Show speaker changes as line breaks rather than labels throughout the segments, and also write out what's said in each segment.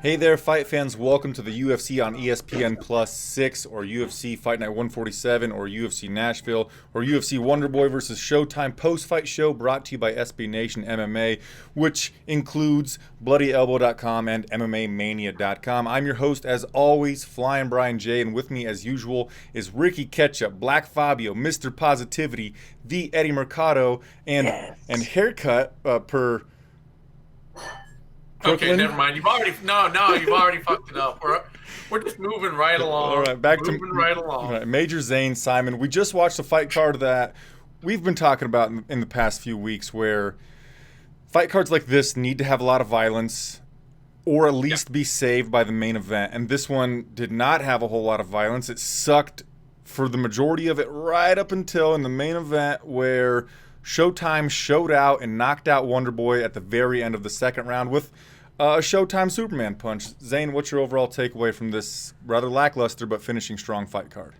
Hey there, fight fans. Welcome to the UFC on ESPN Plus 6 or UFC Fight Night 147 or UFC Nashville or UFC Wonderboy versus Showtime post-fight show brought to you by SB Nation MMA, which includes BloodyElbow.com and MMAmania.com. I'm your host, as always, Flying Brian J, and with me, as usual, is Ricky Ketchup, Black Fabio, Mr. Positivity, the Eddie Mercado, and haircut per...
Okay, never mind. You've already fucked it up. We're just moving right along.
All right, moving right along. All right, Major Zane Simon. We just watched a fight card that we've been talking about in the past few weeks, where fight cards like this need to have a lot of violence, or at least be saved by the main event. And this one did not have a whole lot of violence. It sucked for the majority of it, right up until in the main event, where Showtime showed out and knocked out Wonderboy at the very end of the second round with a Showtime Superman punch. Zane, what's your overall takeaway from this rather lackluster but finishing strong fight card?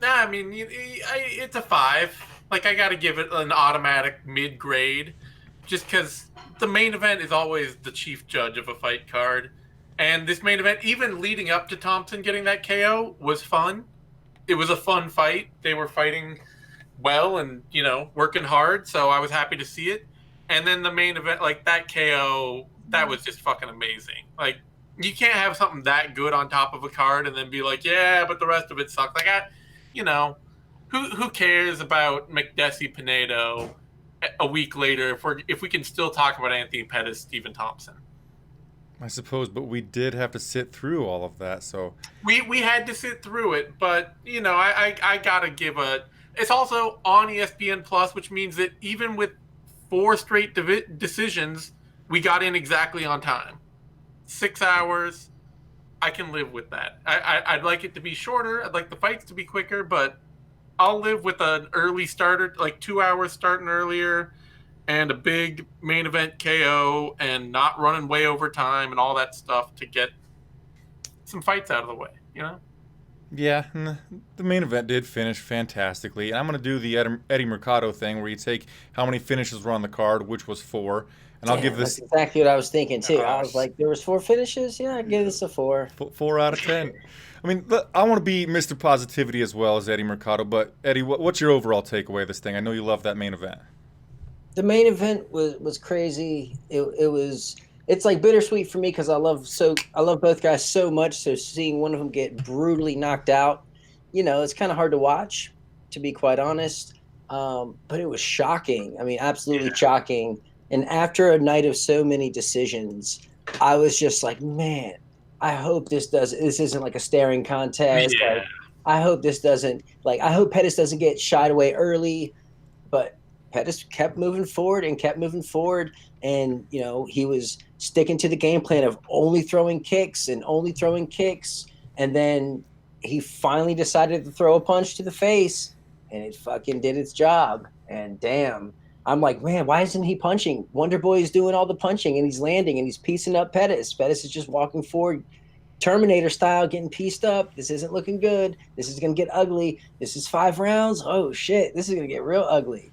Nah, I mean, it's a 5. Like, I got to give it an automatic mid-grade, just because the main event is always the chief judge of a fight card. And this main event, even leading up to Thompson getting that KO, was fun. It was a fun fight. They were fighting well and, working hard, so I was happy to see it. And then the main event, like, that KO, that was just fucking amazing. Like, you can't have something that good on top of a card and then be like, yeah, but the rest of it sucks. Like, who cares about McDessie Pinedo a week later if we can still talk about Anthony Pettis, Stephen Thompson?
I suppose, but we did have to sit through all of that, so
we had to sit through it. But I gotta give it's also on ESPN Plus, which means that even with 4 straight decisions, we got in exactly on time. 6 hours, I can live with that. I'd like it to be shorter. I'd like the fights to be quicker, but I'll live with an early starter, like 2 hours starting earlier, and a big main event KO, and not running way over time and all that stuff to get some fights out of the way,
Yeah, and the main event did finish fantastically. And I'm going to do the Eddie Mercado thing, where you take how many finishes were on the card, which was 4. And I'll give this...
That's exactly what I was thinking, too. I was like, there was 4 finishes? Yeah, I'd give this a 4.
4 out of 10. I mean, I want to be Mr. Positivity as well as Eddie Mercado. But, Eddie, what's your overall takeaway of this thing? I know you love that main event.
The main event was crazy. It's like bittersweet for me because I love both guys so much. So seeing one of them get brutally knocked out, it's kind of hard to watch, to be quite honest. But it was shocking. I mean, absolutely shocking. And after a night of so many decisions, I was just like, man, I hope this isn't like a staring contest.
Yeah.
Like, I hope this doesn't, I hope Pettis doesn't get shied away early. But Pettis kept moving forward. And, he was sticking to the game plan of only throwing kicks. And then he finally decided to throw a punch to the face, and it fucking did its job. And damn, I'm like, man, why isn't he punching? Wonderboy is doing all the punching, and he's landing, and he's piecing up Pettis. Pettis is just walking forward, Terminator style, getting pieced up. This isn't looking good. This is going to get ugly. This is 5 rounds. Oh, shit. This is going to get real ugly.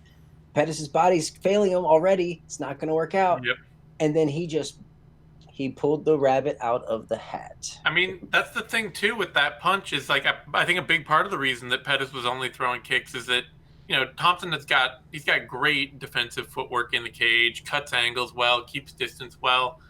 Pettis' body's failing him already. It's not going to work out.
Yep.
And then he pulled the rabbit out of the hat.
I mean, that's the thing, too, with that punch is, like, I think a big part of the reason that Pettis was only throwing kicks is that, Thompson he's got great defensive footwork in the cage, cuts angles well, keeps distance well.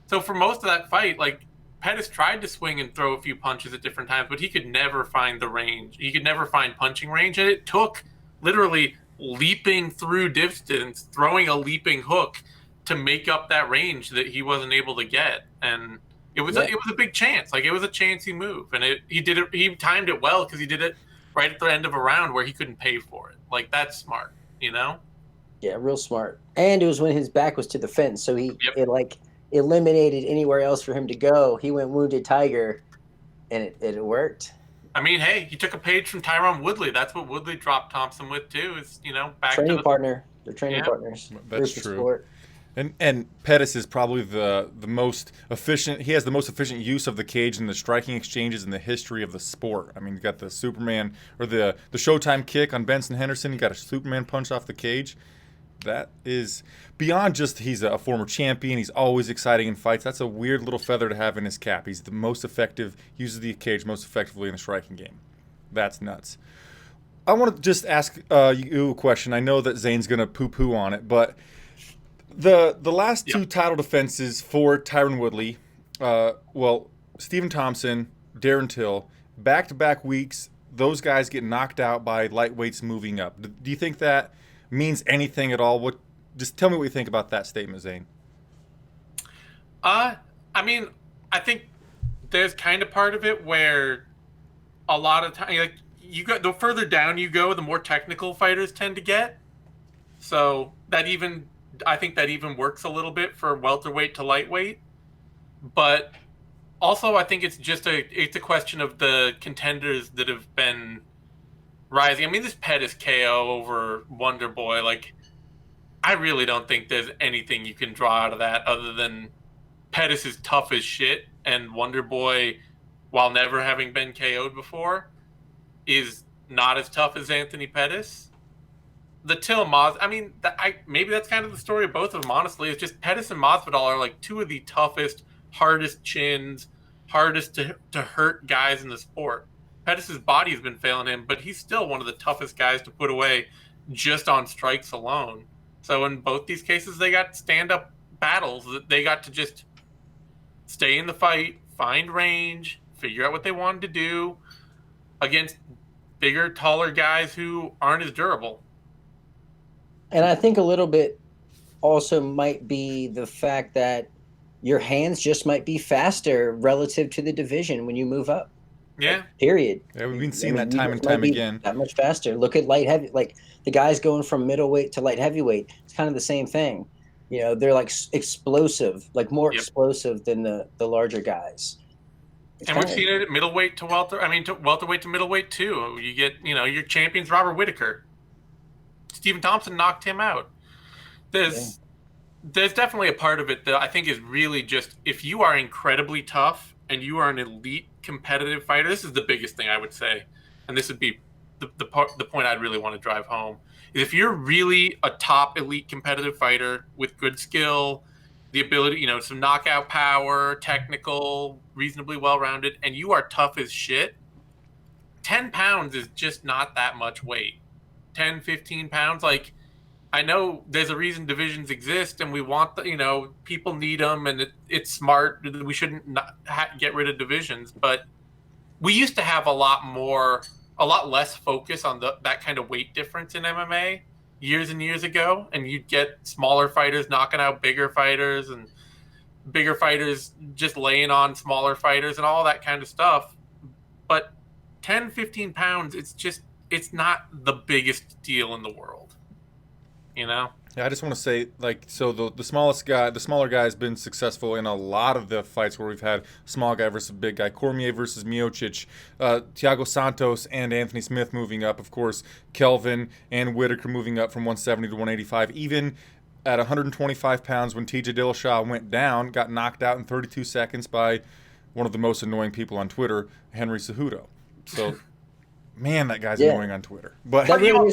So for most of that fight, like, Pettis tried to swing and throw a few punches at different times, but he could never find the range. He could never find punching range, and it took literally leaping through distance, throwing a leaping hook to make up that range that he wasn't able to get. And it was a big chance. Like, it was a chancy move, and he timed it well because he did it right at the end of a round where he couldn't pay for it. Like, that's smart,
Yeah, real smart. And it was when his back was to the fence, so it eliminated anywhere else for him to go. He went wounded tiger, and it worked.
I mean, hey, he took a page from Tyron Woodley. That's what Woodley dropped Thompson with, too, is, back
training
to
partner. They're training partners.
That's true. Sport. And Pettis is probably the most efficient. He has the most efficient use of the cage and the striking exchanges in the history of the sport. I mean, you got the Superman or the Showtime kick on Benson Henderson. You got a Superman punch off the cage. That is beyond just he's a former champion. He's always exciting in fights. That's a weird little feather to have in his cap. He's the most effective, uses the cage most effectively in a striking game. That's nuts. I want to just ask you a question. I know that Zane's going to poo-poo on it, but the last two title defenses for Tyron Woodley, Stephen Thompson, Darren Till, back-to-back weeks, those guys get knocked out by lightweights moving up. Do you think that means anything at all? Just tell me what you think about that statement, Zane.
I mean, I think there's kind of part of it where a lot of time, like the further down you go, the more technical fighters tend to get. So I think that even works a little bit for welterweight to lightweight. But also, I think it's a question of the contenders that have been rising. I mean, this Pettis KO over Wonderboy, like, I really don't think there's anything you can draw out of that other than Pettis is tough as shit, and Wonderboy, while never having been KO'd before, is not as tough as Anthony Pettis. The Till Mos, I mean, maybe that's kind of the story of both of them, honestly. It's just Pettis and Masvidal are like two of the toughest, hardest chins, hardest to hurt guys in the sport. Pettis' body has been failing him, but he's still one of the toughest guys to put away just on strikes alone. So in both these cases, they got stand-up battles that they got to just stay in the fight, find range, figure out what they wanted to do against bigger, taller guys who aren't as durable.
And I think a little bit also might be the fact that your hands just might be faster relative to the division when you move up.
Yeah.
Like, period.
Yeah, we've been seeing that time and time again.
That much faster. Look at light heavy, like the guys going from middleweight to light heavyweight. It's kind of the same thing. You know, they're like explosive, like more explosive than the larger guys.
And we've seen it at middleweight to welter. I mean, to welterweight to middleweight too. You get, your champions, Robert Whittaker. Stephen Thompson knocked him out. There's definitely a part of it that I think is really just, if you are incredibly tough and you are an elite competitive fighter, this is the biggest thing I would say, and this would be the point I'd really want to drive home, is if you're really a top elite competitive fighter with good skill, the ability, some knockout power, technical, reasonably well-rounded, and you are tough as shit, 10 pounds is just not that much weight. 10, 15 pounds, like, I know there's a reason divisions exist, and we want people need them, and it's smart. We shouldn't get rid of divisions, but we used to have a lot less focus on that kind of weight difference in MMA years and years ago, and you'd get smaller fighters knocking out bigger fighters, and bigger fighters just laying on smaller fighters, and all that kind of stuff. But 10, 15 pounds, it's not the biggest deal in the world. Yeah,
I just want to say, so the smaller guy has been successful in a lot of the fights where we've had small guy versus big guy. Cormier versus Miocic, Thiago Santos and Anthony Smith moving up, of course, Kelvin and Whittaker moving up from 170 to 185. Even at 125 pounds, when TJ Dillashaw went down, got knocked out in 32 seconds by one of the most annoying people on Twitter, Henry Cejudo. So, man, that guy's annoying on Twitter. But
how do you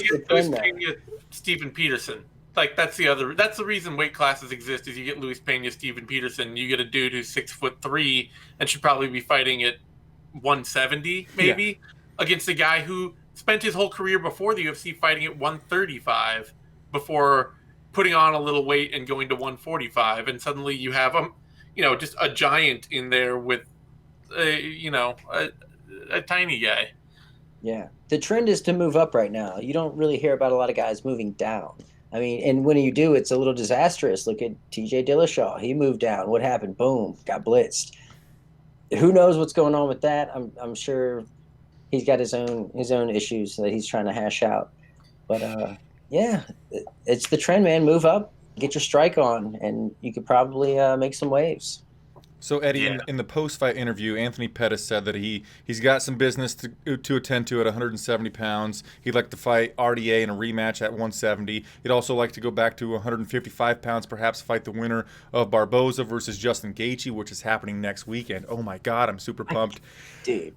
get Stephen Peterson? Like, that's the reason weight classes exist, is you get Luis Pena, Stephen Peterson, you get a dude who's 6'3" and should probably be fighting at 170 maybe, against a guy who spent his whole career before the UFC fighting at 135 before putting on a little weight and going to 145, and suddenly you have just a giant in there with a tiny guy.
Yeah, the trend is to move up right now. You don't really hear about a lot of guys moving down. I mean, and when you do, it's a little disastrous. Look at TJ Dillashaw. He moved down. What happened? Boom, got blitzed. Who knows what's going on with that? I'm sure he's got his own issues that he's trying to hash out. But it's the trend, man. Move up, get your strike on, and you could probably make some waves.
So, Eddie, in the post-fight interview, Anthony Pettis said that he's got some business to attend to at 170 pounds. He'd like to fight RDA in a rematch at 170. He'd also like to go back to 155 pounds, perhaps fight the winner of Barboza versus Justin Gaethje, which is happening next weekend. Oh, my God, I'm super pumped.
Dude,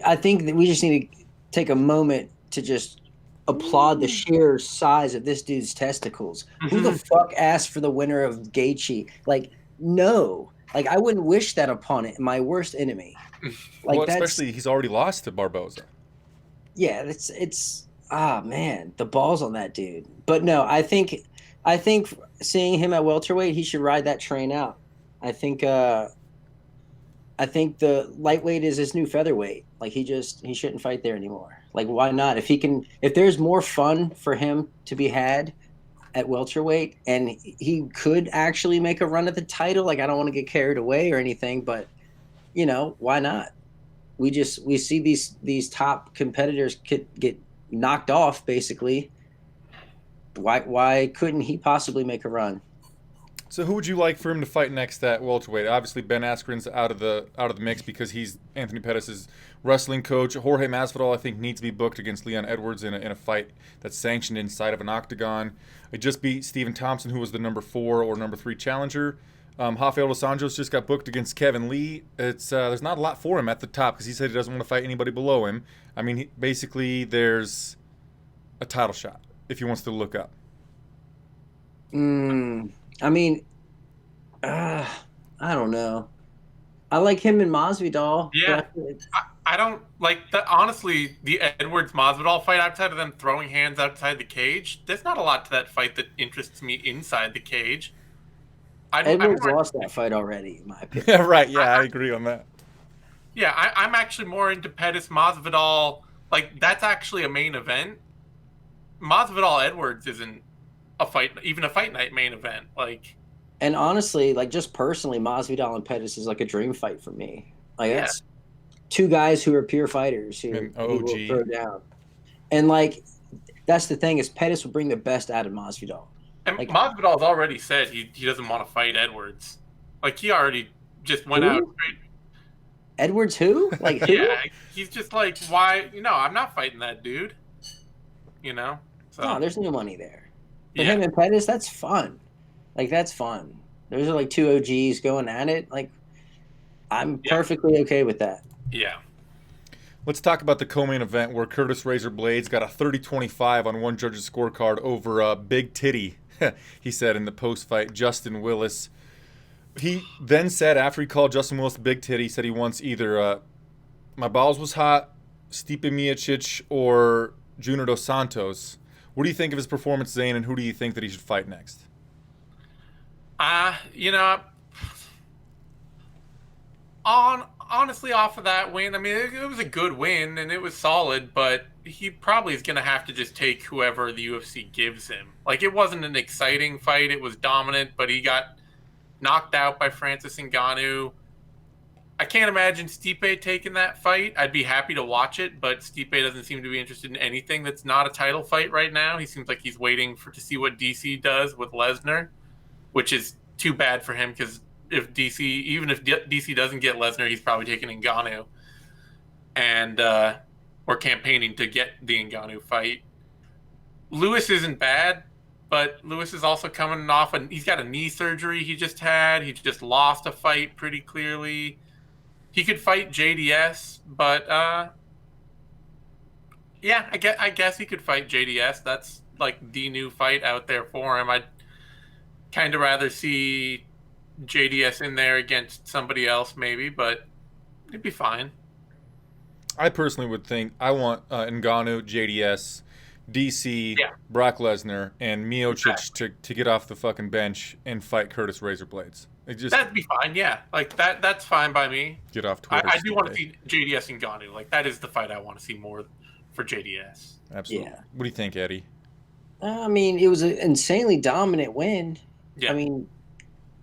I think that we just need to take a moment to just applaud the sheer size of this dude's testicles. Who the fuck asked for the winner of Gaethje? Like, no. Like, I wouldn't wish that upon it, my worst enemy. Like,
well, especially he's already lost to Barboza.
Yeah, it's man, the balls on that dude. But no, I think seeing him at welterweight, he should ride that train out. I think the lightweight is his new featherweight. Like he shouldn't fight there anymore. Like why not? If there's more fun for him to be had at welterweight and he could actually make a run at the title, like I don't want to get carried away or anything, but why not? We see these top competitors get knocked off basically. Why couldn't he possibly make a run?
So who would you like for him to fight next at welterweight? Obviously Ben Askren's out of the mix because he's Anthony Pettis' wrestling coach. Jorge Masvidal I think needs to be booked against Leon Edwards in a fight that's sanctioned inside of an octagon. It just beat Stephen Thompson, who was the number 4 or number 3 challenger. Rafael dos Anjos just got booked against Kevin Lee. It's there's not a lot for him at the top because he said he doesn't want to fight anybody below him. I mean, basically there's a title shot if he wants to look up.
I mean, I don't know. I like him and Masvidal.
Yeah, I don't like the honestly the Edwards Masvidal fight outside of them throwing hands outside the cage. There's not a lot to that fight that interests me inside the cage.
Edwards lost that fight already, in my opinion.
Yeah, right. Yeah, I agree on that.
Yeah, I'm actually more into Pettis Masvidal. Like that's actually a main event. Masvidal Edwards isn't even a fight night main event. Like,
and honestly, like just personally, Masvidal and Pettis is like a dream fight for me. Like that's two guys who are pure fighters who will throw down. And like that's the thing is Pettis will bring the best out of Masvidal.
And like, Masvidal's already said he doesn't want to fight Edwards. Like he already just went out straight.
Edwards who? Like who?
Yeah, he's just like, why? I'm not fighting that dude. So.
No, there's no money there. For him and Pettis, that's fun. Like that's fun. Those are like two OGs going at it. Like I'm perfectly okay with that.
Yeah.
Let's talk about the co-main event where Curtis Razor Blaydes got a 30-25 on one judge's scorecard over Big Titty, he said in the post-fight, Justin Willis. He then said, after he called Justin Willis Big Titty, he said he wants either My Balls Was Hot, Stipe Miocic, or Junior Dos Santos. What do you think of his performance, Zane, and who do you think that he should fight next?
Honestly, off of that win, I mean, it was a good win and it was solid, but he probably is going to have to just take whoever the UFC gives him. Like, it wasn't an exciting fight. It was dominant, but he got knocked out by Francis Ngannou. I can't imagine Stipe taking that fight. I'd be happy to watch it, but Stipe doesn't seem to be interested in anything that's not a title fight right now. He seems like he's waiting to see what DC does with Lesnar, which is too bad for him because if DC doesn't get Lesnar, he's probably taking Ngannou, and we're campaigning to get the Ngannou fight. Lewis isn't bad, but Lewis is also coming off, and he's got a knee surgery he just had. He just lost a fight pretty clearly. He could fight JDS, but I guess he could fight JDS. That's like the new fight out there for him. I'd kind of rather see JDS in there against somebody else maybe, but it'd be fine.
I personally would think I want Ngannou, JDS, DC, Brock Lesnar, and Miocic to get off the fucking bench and fight Curtis Razor Blaydes.
That'd be fine, yeah. Like that's fine by me.
Get off Twitter.
I do want to see JDS and Ngannou. Like that is the fight I want to see more for JDS.
Absolutely. Yeah. What do you think, Eddie?
I mean, it was an insanely dominant win. Yeah. I mean,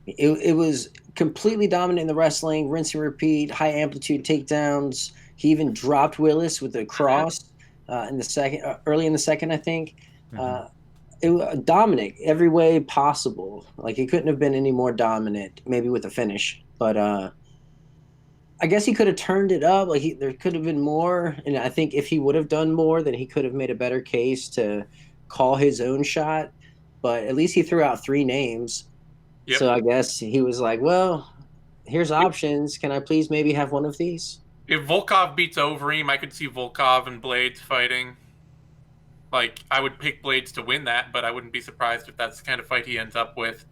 it was completely dominant in the wrestling, rinse and repeat, high amplitude takedowns. He even dropped Willis with a cross in the second, early in the second, I think. It was dominant every way possible. Like he couldn't have been any more dominant, maybe with a finish. But I guess he could have turned it up. Like there could have been more. And I think if he would have done more, then he could have made a better case to call his own shot. But at least he threw out 3 names. Yep. So I guess he was like, well, here's options. Can I please maybe have one of these?
If Volkov beats Overeem, I could see Volkov and Blaydes fighting. Like, I would pick Blaydes to win that, but I wouldn't be surprised if that's the kind of fight he ends up with.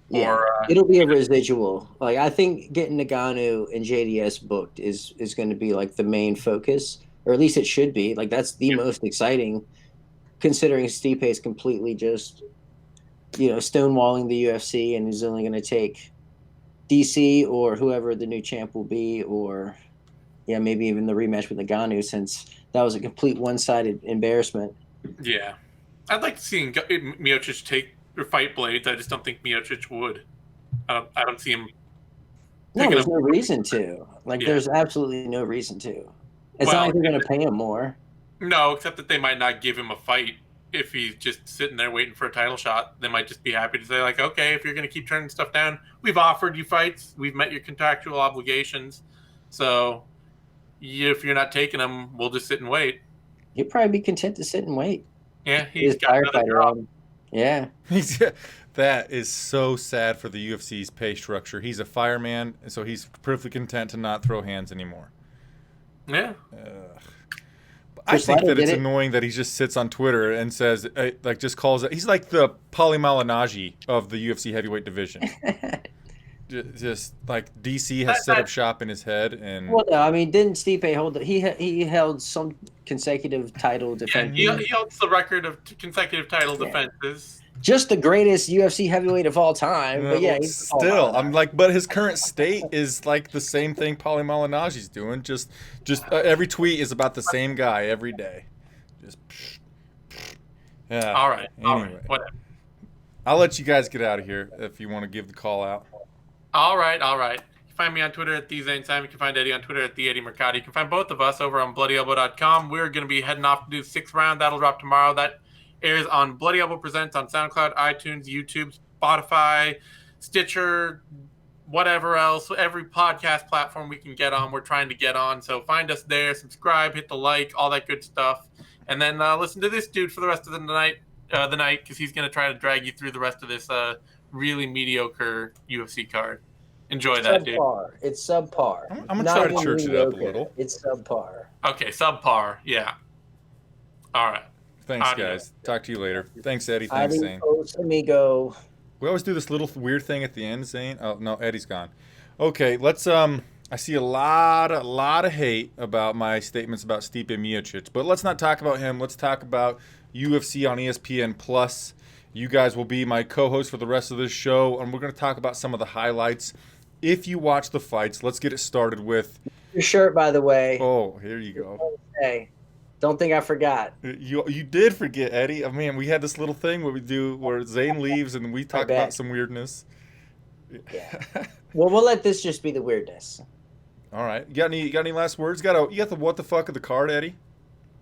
Yeah, it'll be a residual. Like, I think getting Ngannou and JDS booked is going to be like the main focus, or at least it should be. Like, that's the most exciting, considering Stipe is completely just, stonewalling the UFC and is only going to take DC or whoever the new champ will be, or maybe even the rematch with Ngannou, since that was a complete one-sided embarrassment.
Yeah, I'd like to see Miocic take or fight Blaydes. I just don't think Miocic would. I don't see him.
No, there's no reason to. Like, there's absolutely no reason to. It's not like they're going to pay him more.
No, except that they might not give him a fight if he's just sitting there waiting for a title shot. They might just be happy to say, like, okay, if you're going to keep turning stuff down, we've offered you fights. We've met your contractual obligations. So if you're not taking them, we'll just sit and wait.
He'd probably be content to sit and wait.
Yeah, he's got another job.
Yeah.
That is so sad for the UFC's pay structure. He's a fireman, so he's perfectly content to not throw hands anymore.
Yeah.
I think that it's annoying that he just sits on Twitter and says, just calls it. He's like the Paulie Malignaggi of the UFC heavyweight division. Just like DC has set up shop in his head, and
well, no, I mean, didn't Stipe hold? He held some consecutive title defenses.
Yeah, he holds the record of consecutive title defenses.
Just the greatest UFC heavyweight of all time. But yeah,
he's still. I'm like, but his current state is like the same thing Paulie Malignaggi's doing. Just every tweet is about the same guy every day. Just yeah.
All right.
Anyway,
all right. Whatever.
I'll let you guys get out of here if you want to give the call out.
All right. You can find me on Twitter at TheZaneSimon. You can find Eddie on Twitter at TheEddieMercado. You can find both of us over on BloodyElbow.com. We're going to be heading off to do the 6th round. That'll drop tomorrow. That airs on Bloody Elbow Presents on SoundCloud, iTunes, YouTube, Spotify, Stitcher, whatever else. Every podcast platform we can get on, we're trying to get on. So find us there, subscribe, hit the like, all that good stuff. And then listen to this dude for the rest of the night, because he's going to try to drag you through the rest of this really mediocre UFC card. Enjoy that, dude.
It's subpar.
I'm going to try to church it up a little.
It's subpar.
Okay, subpar. Yeah. All right.
Thanks, guys. Talk to you later. Thanks, Eddie. Thanks, Zane.
Amigo.
We always do this little weird thing at the end, Zane. Oh, no, Eddie's gone. Okay, let's I see a lot of hate about my statements about Stipe Miocic, but let's not talk about him. Let's talk about UFC on ESPN Plus. You guys will be my co-host for the rest of this show, and we're going to talk about some of the highlights. If you watch the fights, let's get it started with
your shirt, by the way.
Oh, here you go.
Hey, don't think I forgot.
You did forget, Eddie. I mean, we had this little thing where Zane leaves and we talk about some weirdness.
Yeah. Well, we'll let this just be the weirdness.
All right. You got any last words? You got the what the fuck of the card, Eddie?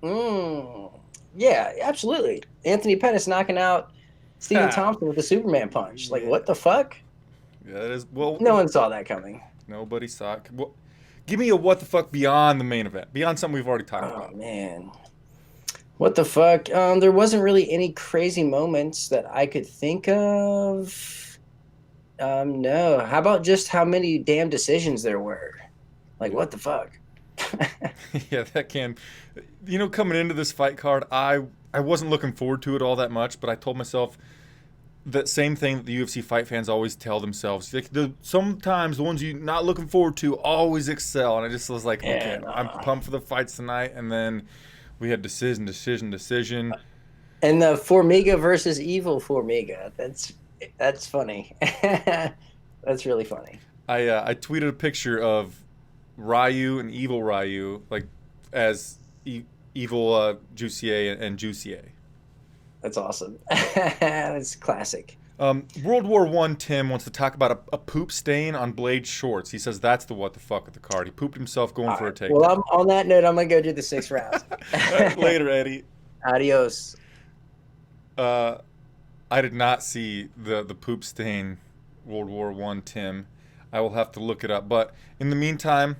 Yeah, absolutely. Anthony Pettis knocking out Stephen Thompson with a Superman punch. Like, what the fuck?
Yeah, that is. Well,
no one saw that coming.
Nobody saw it. Well, give me a what the fuck beyond the main event, beyond something we've already talked about.
Oh man, what the fuck? There wasn't really any crazy moments that I could think of. No. How about just how many damn decisions there were? Like, what the fuck?
Yeah, that can. Coming into this fight card, I wasn't looking forward to it all that much, but I told myself that same thing that the UFC fight fans always tell themselves. Like, sometimes the ones you're not looking forward to always excel, and I just was like, okay, I'm pumped for the fights tonight, and then we had decision.
And the Formiga versus Evil Formiga. That's funny. That's really funny.
I tweeted a picture of Ryu and Evil Ryu, like as Evil Jussier and Jussier.
That's awesome. That's classic.
World War I Tim wants to talk about a poop stain on Blaydes' shorts. He says that's the what the fuck of the card. He pooped himself going for a takedown.
Well, on that note, I'm going to go do the 6th round.
Right, later, Eddie.
Adios.
I did not see the poop stain World War I Tim. I will have to look it up. But in the meantime,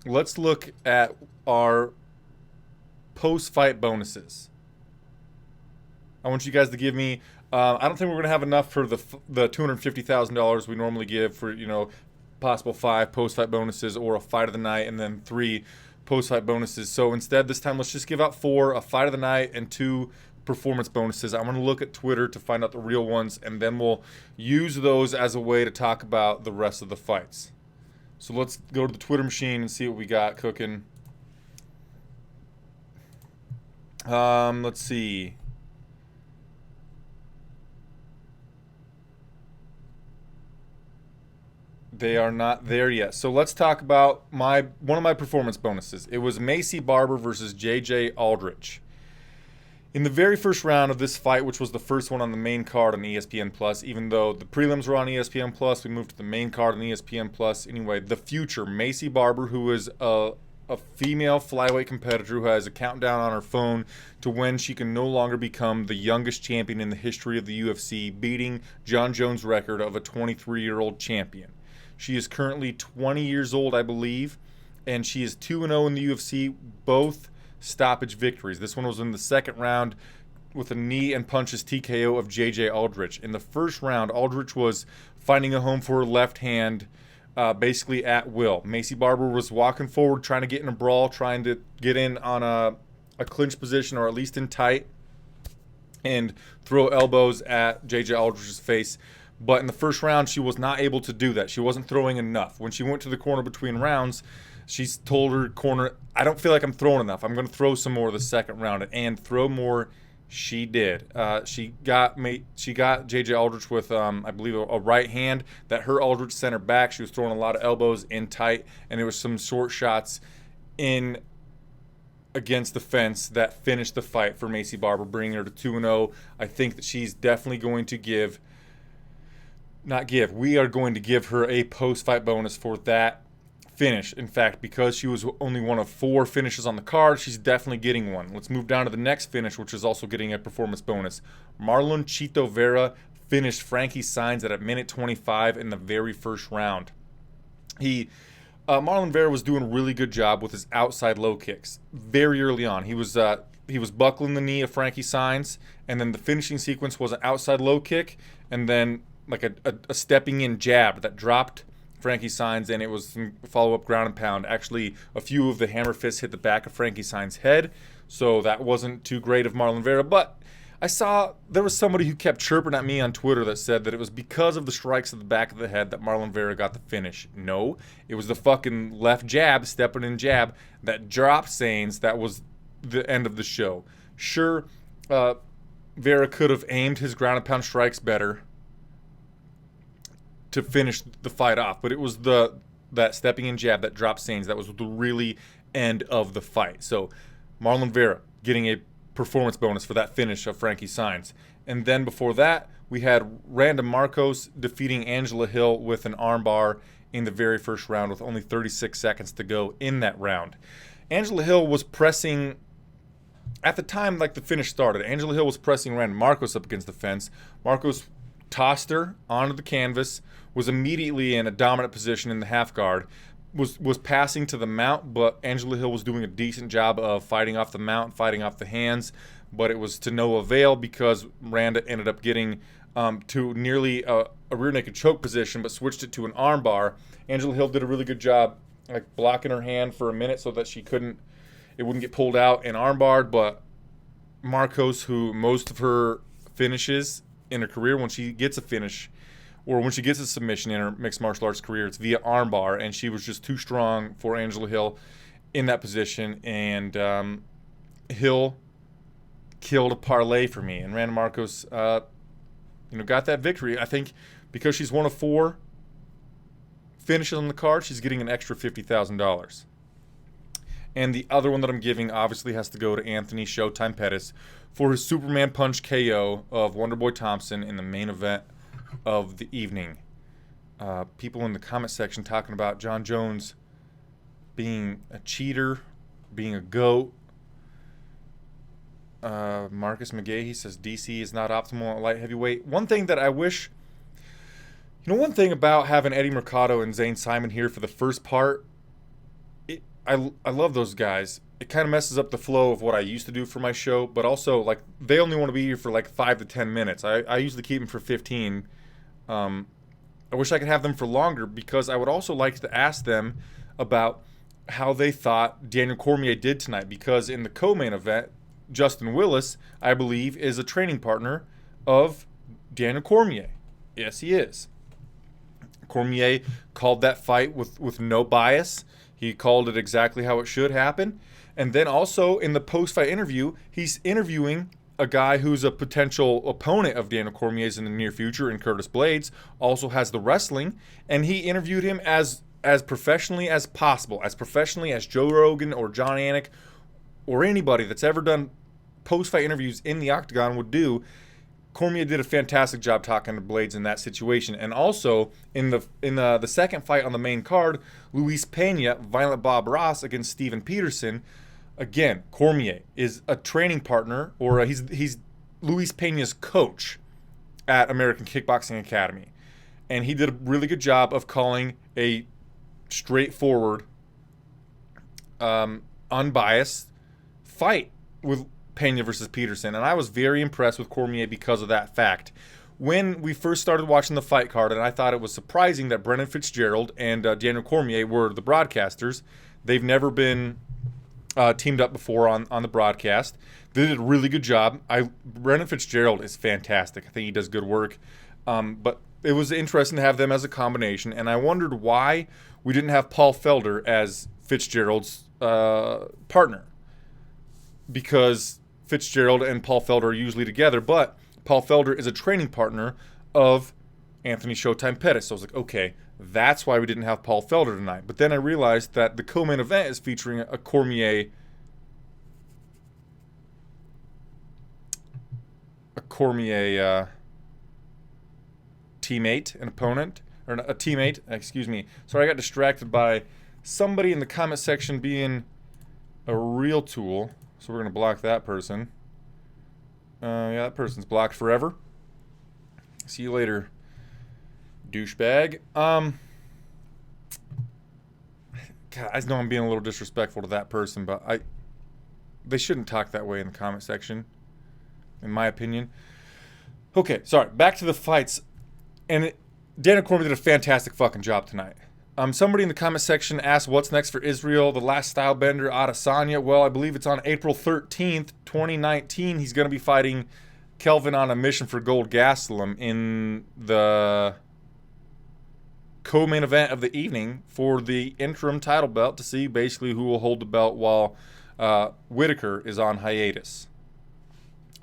let's look at our post-fight bonuses. I want you guys to give me. I don't think we're gonna have enough for the $250,000 we normally give for possible 5 post-fight bonuses or a fight of the night and then 3 post-fight bonuses. So instead, this time, let's just give out 4, a fight of the night and 2 performance bonuses. I'm going to look at Twitter to find out the real ones, and then we'll use those as a way to talk about the rest of the fights. So let's go to the Twitter machine and see what we got cooking. Let's see. They are not there yet. So let's talk about one of my performance bonuses. It was Macy Barber versus JJ Aldrich. In the very first round of this fight, which was the first one on the main card on ESPN Plus, even though the prelims were on ESPN Plus, we moved to the main card on ESPN Plus. Anyway, the future Macy Barber, who is a female flyweight competitor who has a countdown on her phone to when she can no longer become the youngest champion in the history of the UFC, beating John Jones' record of a 23-year-old champion. She is currently 20 years old, I believe, and she is 2-0 in the UFC, both stoppage victories. This one was in the second round with a knee and punches TKO of JJ Aldrich. In the first round, Aldrich was finding a home for her left hand, basically at will. Macy Barber was walking forward, trying to get in a brawl, trying to get in on a clinch position, or at least in tight, and throw elbows at JJ Aldrich's face. But in the first round, she was not able to do that. She wasn't throwing enough. When she went to the corner between rounds, she's told her corner, I don't feel like I'm throwing enough. I'm going to throw some more the second round. And throw more, she did. She got JJ Aldrich with, I believe, a right hand that hurt Aldrich sent her back. She was throwing a lot of elbows in tight, and there was some short shots in against the fence that finished the fight for Macy Barber, bringing her to 2-0. I think that she's definitely going to we are going to give her a post-fight bonus for that finish. In fact, because she was only one of 4 finishes on the card, she's definitely getting one. Let's move down to the next finish, which is also getting a performance bonus. Marlon Chito Vera finished Frankie Saenz at a minute 25 in the very first round. Marlon Vera was doing a really good job with his outside low kicks very early on. He was buckling the knee of Frankie Saenz, and then the finishing sequence was an outside low kick, and then like a stepping in jab that dropped Frankie Saenz, and it was some follow-up ground and pound. Actually, a few of the hammer fists hit the back of Frankie Saenz's head, so that wasn't too great of Marlon Vera. But I saw there was somebody who kept chirping at me on Twitter that said that it was because of the strikes at the back of the head that Marlon Vera got the finish. No, it was the fucking left jab, stepping in jab, that dropped Saenz. That was the end of the show. Sure, Vera could have aimed his ground and pound strikes better to finish the fight off, but it was that stepping in jab that dropped Saenz that was the really end of the fight. So Marlon Vera getting a performance bonus for that finish of Frankie Saenz. And then before that, we had Randa Marcos defeating Angela Hill with an armbar in the very first round with only 36 seconds to go in that round. Angela Hill was pressing, at the time like the finish started, Angela Hill was pressing Randa Marcos up against the fence. Marcos tossed her onto the canvas, was immediately in a dominant position in the half guard, was passing to the mount, but Angela Hill was doing a decent job of fighting off the mount, fighting off the hands, but it was to no avail because Randa ended up getting to nearly a rear naked choke position, but switched it to an arm bar. Angela Hill did a really good job like blocking her hand for a minute so that it wouldn't get pulled out and arm barred, but Marcos, who most of her finishes in her career, when she gets a finish or when she gets a submission in her mixed martial arts career, it's via armbar, and she was just too strong for Angela Hill in that position, and Hill killed a parlay for me, and Randa Marcos got that victory. I think because she's one of 4 finishes on the card, she's getting an extra $50,000. And the other one that I'm giving obviously has to go to Anthony Showtime Pettis for his Superman Punch KO of Wonderboy Thompson in the main event of the evening. People in the comment section talking about John Jones being a cheater, being a GOAT. Marcus McGahee says DC is not optimal at light heavyweight. One thing that I wish, one thing about having Eddie Mercado and Zane Simon here for the first part, I love those guys. It kind of messes up the flow of what I used to do for my show, but also like they only want to be here for like 5 to 10 minutes. I usually keep them for 15. I wish I could have them for longer because I would also like to ask them about how they thought Daniel Cormier did tonight, because in the co-main event, Justin Willis, I believe, is a training partner of Daniel Cormier. Yes, he is. Cormier called that fight with no bias. He called it exactly how it should happen. And then also in the post-fight interview, he's interviewing a guy who's a potential opponent of Daniel Cormier's in the near future, and Curtis Blaydes, also has the wrestling, and he interviewed him as professionally as possible, as professionally as Joe Rogan or John Anik or anybody that's ever done post-fight interviews in the octagon would do. Cormier did a fantastic job talking to Blaydes in that situation. And also in the second fight on the main card, Luis Pena, Violent Bob Ross against Steven Peterson. Again, Cormier is a training partner, or he's Luis Pena's coach at American Kickboxing Academy. And he did a really good job of calling a straightforward, unbiased fight with Pena versus Peterson. And I was very impressed with Cormier because of that fact. When we first started watching the fight card, and I thought it was surprising that Brendan Fitzgerald and Daniel Cormier were the broadcasters. They've never been teamed up before on the broadcast. They did a really good job. Brendan Fitzgerald is fantastic. I think he does good work. But it was interesting to have them as a combination, and I wondered why we didn't have Paul Felder as Fitzgerald's partner, because Fitzgerald and Paul Felder are usually together, but Paul Felder is a training partner of Anthony Showtime Pettis. So I was like, okay, that's why we didn't have Paul Felder tonight. But then I realized that the co-main event is featuring a Cormier teammate, an opponent, or a teammate, excuse me. Sorry, I got distracted by somebody in the comment section being a real tool. So we're going to block that person. Yeah, that person's blocked forever. See you later, douchebag. God, I know I'm being a little disrespectful to that person, but they shouldn't talk that way in the comment section, in my opinion. Okay, sorry. Back to the fights. And Daniel Cormier did a fantastic fucking job tonight. Somebody in the comment section asked what's next for Israel, the last style bender, Adesanya. Well, I believe it's on April 13th, 2019. He's going to be fighting Kelvin on a mission for gold Gastelum in the co-main event of the evening for the interim title belt, to see basically who will hold the belt while Whitaker is on hiatus.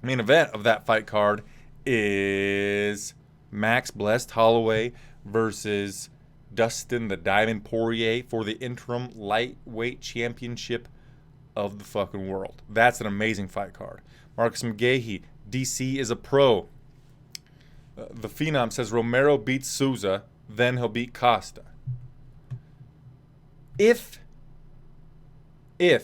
Main event of that fight card is Max Blessed Holloway versus Dustin the Diamond Poirier for the interim lightweight championship of the fucking world. That's an amazing fight card. Marcus McGahee, DC is a pro. The Phenom says Romero beats Souza, then he'll beat Costa. If the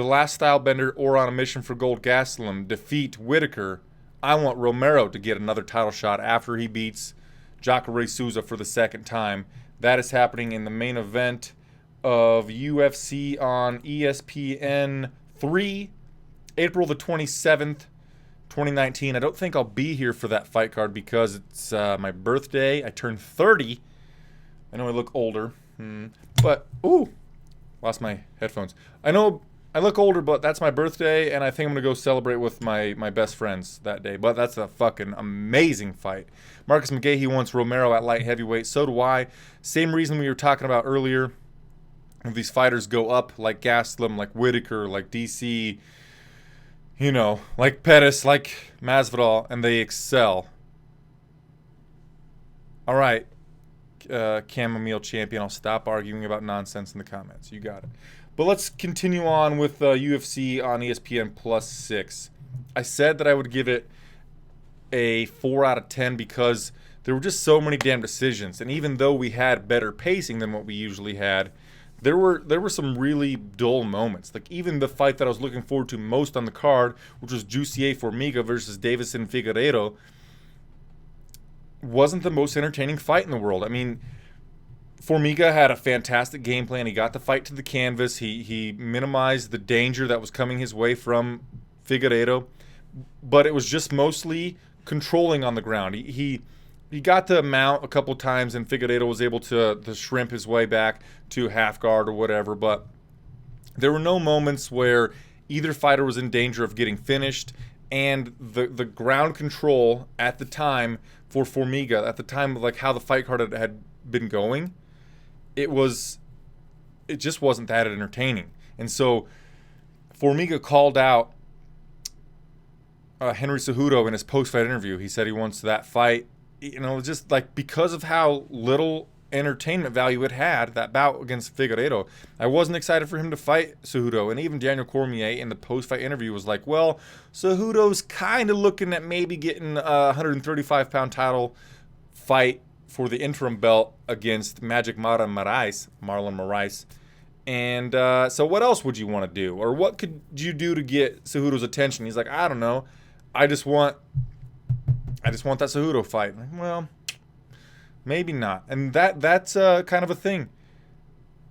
last style bender or on a mission for gold Gastelum defeat Whitaker, I want Romero to get another title shot after he beats Jacare Souza for the second time. That is happening in the main event of UFC on ESPN 3, April the 27th, 2019. I don't think I'll be here for that fight card because it's my birthday. I turned 30. I know I look older, but lost my headphones. I know I look older, but that's my birthday, and I think I'm going to go celebrate with my best friends that day. But that's a fucking amazing fight. Marcus McGahee wants Romero at light heavyweight. So do I. Same reason we were talking about earlier. If these fighters go up like Gastelum, like Whitaker, like DC, like Pettis, like Masvidal, and they excel. All right, Chamomile Champion, I'll stop arguing about nonsense in the comments. You got it. But let's continue on with UFC on ESPN Plus 6. I said that I would give it a 4 out of 10 because there were just so many damn decisions. And even though we had better pacing than what we usually had, there were some really dull moments. Like even the fight that I was looking forward to most on the card, which was Jussier Formiga versus Davison Figueiredo, wasn't the most entertaining fight in the world. I mean, Formiga had a fantastic game plan. He got the fight to the canvas. He minimized the danger that was coming his way from Figueiredo, but it was just mostly controlling on the ground. He he got the mount a couple times, and Figueiredo was able to shrimp his way back to half guard or whatever. But there were no moments where either fighter was in danger of getting finished, and the ground control at the time for Formiga, at the time of like how the fight card had been going, it just wasn't that entertaining. And so Formiga called out Henry Cejudo in his post-fight interview. He said he wants that fight, just like because of how little entertainment value it had, that bout against Figueiredo. I wasn't excited for him to fight Cejudo, and even Daniel Cormier in the post-fight interview was like, well, Cejudo's kind of looking at maybe getting a 135-pound title fight for the interim belt against Magic Marlon Moraes. And so what else would you want to do? Or what could you do to get Cejudo's attention? He's like, I don't know. I just want that Cejudo fight. Like, well, maybe not. And that's kind of a thing.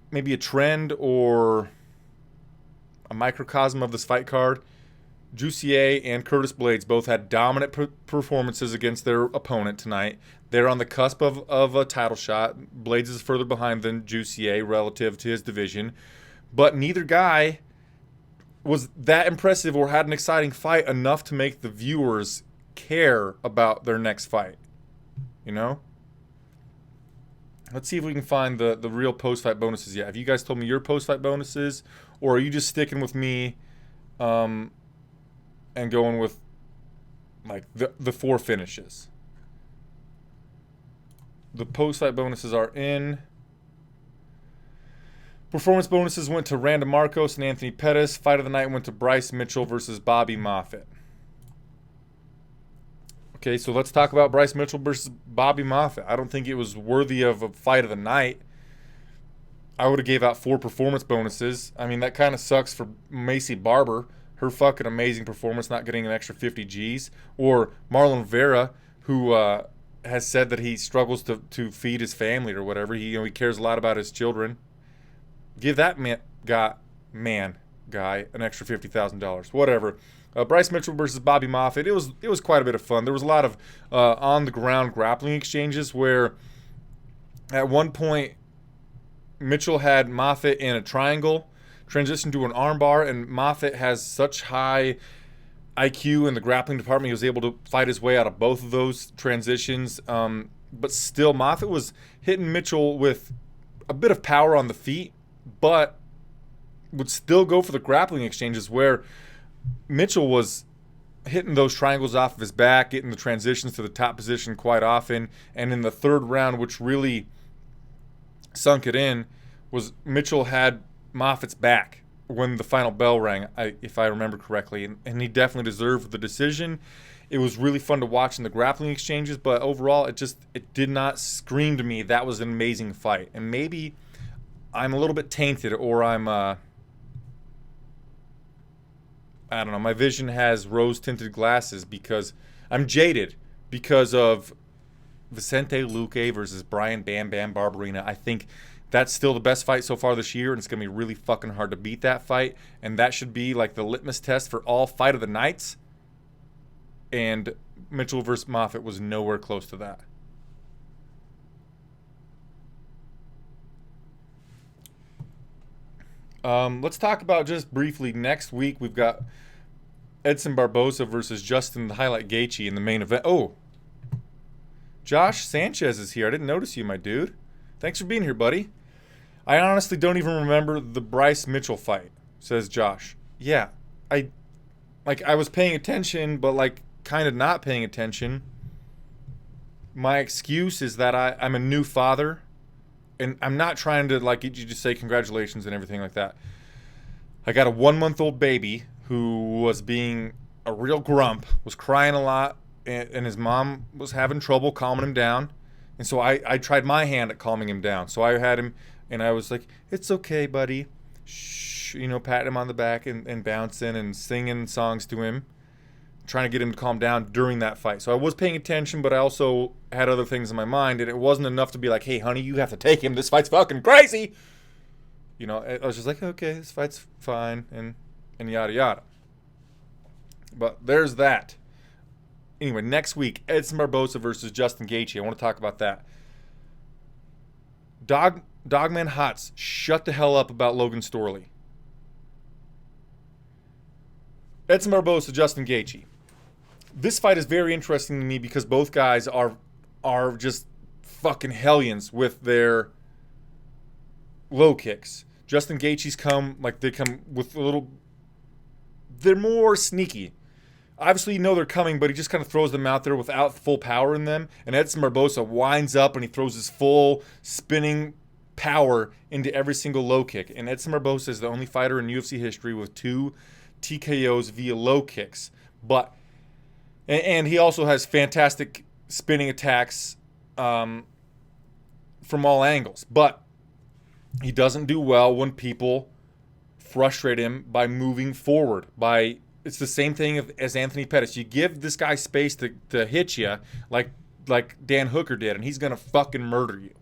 Maybe a trend or a microcosm of this fight card. Jussier and Curtis Blaydes both had dominant performances against their opponent tonight. They're on the cusp of a title shot. Blaydes is further behind than Jussier relative to his division. But neither guy was that impressive or had an exciting fight enough to make the viewers care about their next fight. Let's see if we can find the real post-fight bonuses yet. Have you guys told me your post-fight bonuses? Or are you just sticking with me and going with like the 4 finishes? The post-fight bonuses are in. Performance bonuses went to Randa Marcos and Anthony Pettis. Fight of the night went to Bryce Mitchell versus Bobby Moffitt. Okay, so let's talk about Bryce Mitchell versus Bobby Moffitt. I don't think it was worthy of a fight of the night. I would have gave out 4 performance bonuses. I mean, that kind of sucks for Macy Barber. Her fucking amazing performance, not getting an extra 50 G's. Or Marlon Vera, who has said that he struggles to feed his family or whatever. He cares a lot about his children. Give that guy an extra $50,000. Whatever. Bryce Mitchell versus Bobby Moffitt. It was quite a bit of fun. There was a lot of on the ground grappling exchanges where at one point Mitchell had Moffitt in a triangle, transitioned to an armbar, and Moffitt has such high IQ in the grappling department. He was able to fight his way out of both of those transitions. But still, Moffitt was hitting Mitchell with a bit of power on the feet, but would still go for the grappling exchanges where Mitchell was hitting those triangles off of his back, getting the transitions to the top position quite often. And in the third round, which really sunk it in, was Mitchell had Moffitt's back when the final bell rang, if I remember correctly. And he definitely deserved the decision. It was really fun to watch in the grappling exchanges, but overall, it did not scream to me that was an amazing fight. And maybe I'm a little bit tainted, or I'm I don't know, my vision has rose-tinted glasses because I'm jaded because of Vicente Luque versus Brian Bam Bam Barberena. I think that's still the best fight so far this year, and it's going to be really fucking hard to beat that fight. And that should be like the litmus test for all fight of the nights. And Mitchell versus Moffitt was nowhere close to that. Let's talk about just briefly next week. We've got Edson Barboza versus Justin the Highlight Gaethje in the main event. Oh, Josh Sanchez is here. I didn't notice you, my dude. Thanks for being here, buddy. I honestly don't even remember the Bryce Mitchell fight, says Josh. Yeah, I was paying attention, but kind of not paying attention. My excuse is that I'm a new father. And I'm not trying to, you just say congratulations and everything like that. I got a 1-month-old baby who was being a real grump, was crying a lot, and his mom was having trouble calming him down. And so I tried my hand at calming him down. So I had him, and I was like, it's okay, buddy. Shh, patting him on the back and bouncing and singing songs to him, trying to get him to calm down during that fight. So I was paying attention, but I also had other things in my mind, and it wasn't enough to be like, hey, honey, you have to take him. This fight's fucking crazy. I was just like, okay, this fight's fine, and yada, yada. But there's that. Anyway, next week, Edson Barboza versus Justin Gaethje. I want to talk about that. Dogman Hots, shut the hell up about Logan Storley. Edson Barboza, Justin Gaethje. This fight is very interesting to me because both guys are just fucking hellions with their low kicks. Justin Gaethje's come with a little. They're more sneaky. Obviously, you know they're coming, but he just kind of throws them out there without full power in them. And Edson Barboza winds up and he throws his full spinning power into every single low kick. And Edson Barboza is the only fighter in UFC history with 2 TKOs via low kicks. And he also has fantastic spinning attacks from all angles. But he doesn't do well when people frustrate him by moving forward. It's the same thing as Anthony Pettis. You give this guy space to hit you like Dan Hooker did, and he's going to fucking murder you.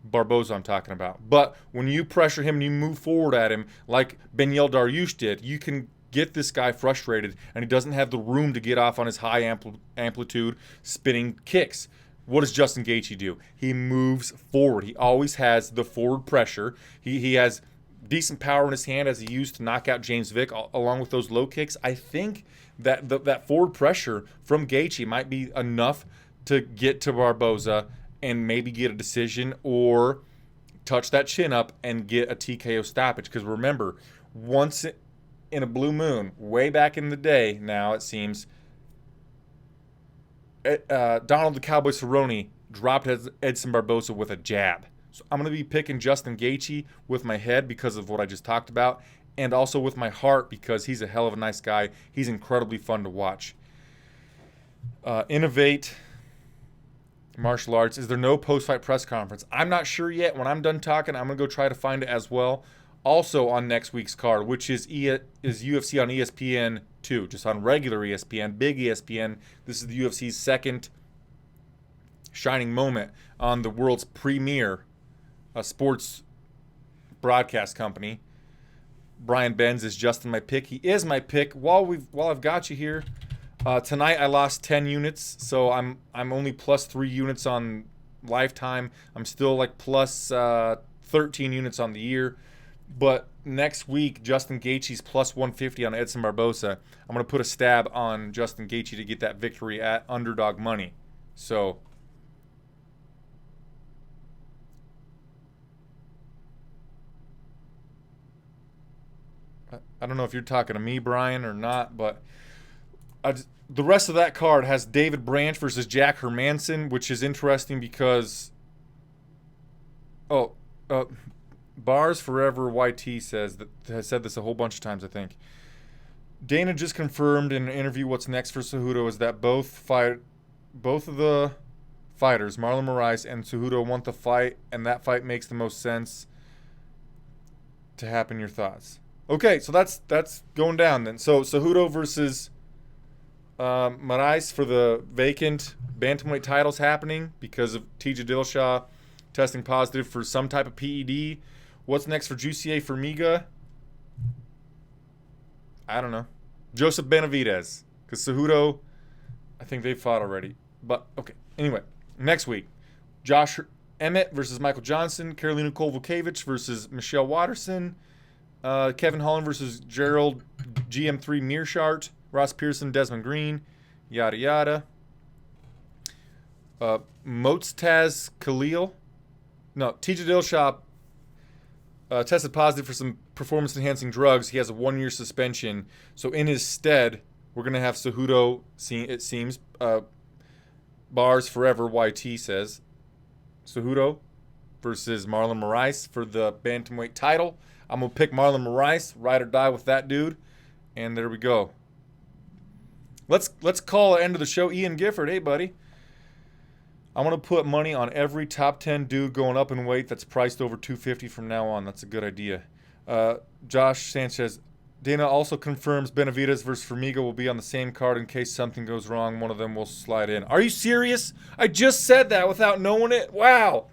Barboza I'm talking about. But when you pressure him and you move forward at him like Benyel Dariush did, you can get this guy frustrated, and he doesn't have the room to get off on his high amplitude spinning kicks. What does Justin Gaethje do? He moves forward. He always has the forward pressure. He has decent power in his hand as he used to knock out James Vick along with those low kicks. I think that that forward pressure from Gaethje might be enough to get to Barboza and maybe get a decision or touch that chin up and get a TKO stoppage. Because remember, once in a blue moon, way back in the day now it seems, Donald the Cowboy Cerrone dropped Edson Barboza with a jab. So I'm going to be picking Justin Gaethje with my head because of what I just talked about, and also with my heart because he's a hell of a nice guy. He's incredibly fun to watch. Innovate Martial Arts. Is there no post-fight press conference? I'm not sure yet. When I'm done talking, I'm going to go try to find it as well. Also on next week's card, which is UFC on ESPN 2, just on regular ESPN, big ESPN. This is the UFC's second shining moment on the world's premier sports broadcast company. Brian Benz is just in my pick. He is my pick. While I've got you here, tonight I lost 10 units, so I'm only plus 3 units on lifetime. I'm still like plus 13 units on the year. But next week, Justin Gaethje's plus 150 on Edson Barboza. I'm going to put a stab on Justin Gaethje to get that victory at underdog money. So I don't know if you're talking to me, Brian, or not, but the rest of that card has David Branch versus Jack Hermanson, which is interesting because Bars Forever YT has said this a whole bunch of times, I think. Dana just confirmed in an interview what's next for Cejudo is that both of the fighters, Marlon Moraes and Cejudo, want the fight, and that fight makes the most sense to happen. Your thoughts? Okay, so that's going down then. So Cejudo versus Moraes for the vacant bantamweight titles happening because of TJ Dillashaw testing positive for some type of PED. What's next for Jussier Formiga? I don't know. Joseph Benavidez. Because Cejudo, I think they fought already. But, okay. Anyway, next week. Josh Emmett versus Michael Johnson. Karolina Kowalkiewicz versus Michelle Watterson. Kevin Holland versus Gerald GM3 Mearshart. Ross Pearson, Desmond Green. Yada, yada. Motstaz Khalil. No, TJ Dillashaw tested positive for some performance-enhancing drugs. He has a 1-year suspension. So in his stead, we're going to have Cejudo, it seems, Bars Forever, YT says, Cejudo versus Marlon Moraes for the bantamweight title. I'm going to pick Marlon Moraes, ride or die with that dude. And there we go. Let's call the end of the show Ian Gifford. Hey, buddy. I'm going to put money on every top 10 dude going up in weight that's priced over 250 from now on. That's a good idea. Josh Sanchez. Dana also confirms Benavidez versus Formiga will be on the same card in case something goes wrong. One of them will slide in. Are you serious? I just said that without knowing it? Wow.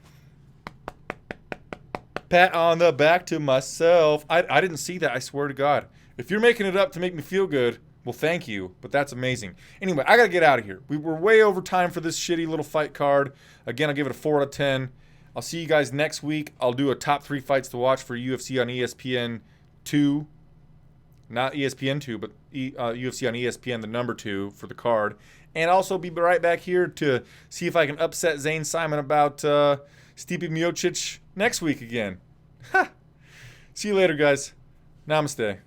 Pat on the back to myself. I didn't see that. I swear to God. If you're making it up to make me feel good, Well, thank you, but that's amazing. Anyway, I got to get out of here. We were way over time for this shitty little fight card. Again, I'll give it a 4 out of 10. I'll see you guys next week. I'll do a top 3 fights to watch for UFC on ESPN 2. Not ESPN 2, but UFC on ESPN, the number 2 for the card. And also be right back here to see if I can upset Zane Simon about Stipe Miocic next week again. Ha! See you later, guys. Namaste.